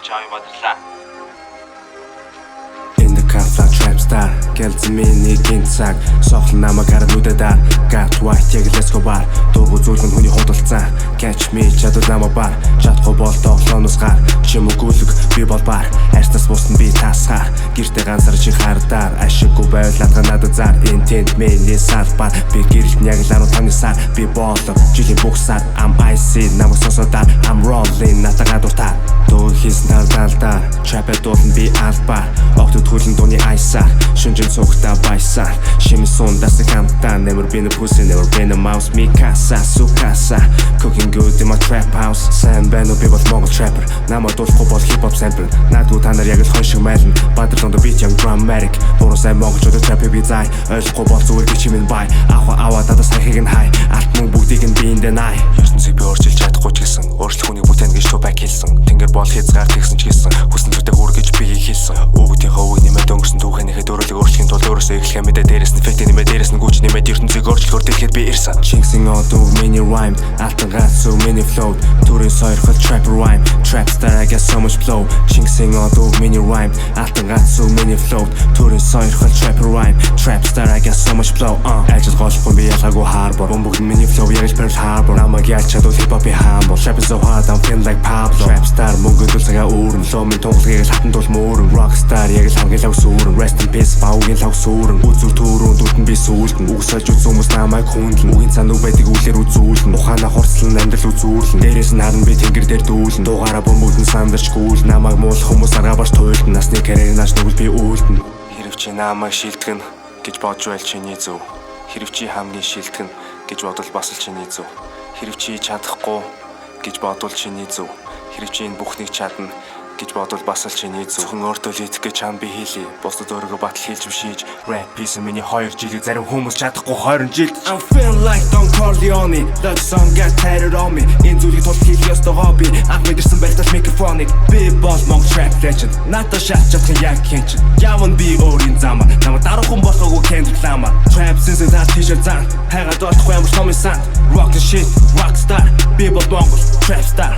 чамайг бодлоо. In the car flat trap star Gelsin миний гин цаг Сохлон намайг хараад нүдэдаар Got white яг let's go bar Дургу зүйлгэн хүний худалцаа Catch me чадвал намайг бар Чадахгүй бол тоглоноос гар Чим өгүүлэг би бол бар Арснаас бусна би тасгаар Гэртээ ганцаар чи хардаар Ашиггүй байвал надад надад зар Intent миний салбар Би гэрэлт нь яг л 15-ны сар Би болов жилийн бүх сар I'm icy намайг сонсодаар I'm rolling натагаа дуртаар Дуу хийсэн талдаар Trap-д дуулан би албаар Огтод хөлн дууны айсаар Шүнжин цугтаа байсаар Шимэн сундаас хамтаа Never been a pussy, never been a mouse Mi casa, su casa Cooking good in my trap house Сайн байна уу би бол Монгол trapper Намайг дуулахгүй бол hip-hop sample Наадгүй та нар яг л хон шиг майлна Бадралондо beat young dramatic Буруу сайн монголчуудад trap-ыг би зай Ойлгохгүй бол зүгээр би чимэн бай Аваа дадаа сайхыг нь хай Алт мөн бүгдийг нь би эндэ най ертөнцийг би өөрчилж чадахгүй ч гэсэн Өөрчлөх хүнийг бүтээн гэж тубак хэлсэн Тэнгэр бол хязгаар тэгсэн ч гэсэн Хүссэн зүртэй хүр гэж би хэлсэн Өвгдийн ховыг нэмээд өнгөрсөн түүхэнийхээ дөрөлөг өөрчлөхийн тулд өөрөөсөө эхлэхээ мэдээ дээрээс нь фэкт нэмээд дээрээс нь гүйч нэмээд ертөнцийг өөрчлөхөөр дэлгэхэд би ирсэн Чингисийн одов миний rhyme Алтан гацуу миний flow Төрийн сойрхол trap rhyme Trap star I got so much flow Чингисийн одов миний rhyme Алтан гацуу миний flow Төрийн сойрхол trap rhyme Trap star I got so much flow Ажил голхгүй би ялгаагүй harbor Бөмбөг нь миний flow яг л Pearl Harbor Намайг яаж чадвал hip-hop-ий humble Trap is so hard I'm feeling like Pablo Trap star мөнгөд л цагаа өөрн Лоо минь тунгалгийг л хатан дул мөөрн Rockstar яг л хамгийн лав сүрэн Rest in peace баугийн лав сүрэн Үзүр төрөн дүртэн би сүлдэн Үгсалж үз хүмүүс намайг хүндлэн Үгийн цаануг байдаг үлэр үзүүлэн Ухаана хурцлан амьдрал үзүүлэн Дээрээс нь харан би тэнгэр дээр дүүлэн Дугаараа бөмбөгдөн сандарч гүйлэн Намайг муулах хүмүүс аргаа барж туйлдэн Насны карьерийн нааш нүгэл би үйлдэн Хэрв чи намайг шилтгэн гэж бодж байл чиний зөв Хэрв чи хамгийн шилтгэн гэж бодвол бас л чиний зөв Хэрв чи чадахгүй гэж бодвол чиний зөв Хэрв чи энэ бүхнийг чадна гэж бодвол бас л чиний зөв Зөвхөн өөртөө л итгэх гэж чам би хийлээ Бусдад өөрийгөө батал хийлж бишиж Rap piece миний 2 жилийг зарим хүмүүс чадахгүй 20 жилд I'm feeling like Don Corleone Love song got tatted on me Энэ зүйлийг тулд хийх ёстой хобби Анх мэдэрсэн байлтал микрофоныг Би бол Монгол trap legend Надад шат чадах яг хэнчин Явна би өөрийн замаар Намайг даруухан болохгүй Kendrick Lamar Trap сэнсэ заа тийшэр зан Хайгаад олохгүй ямар томын сан Rock the shit, rockstar Би бол Монгол trap star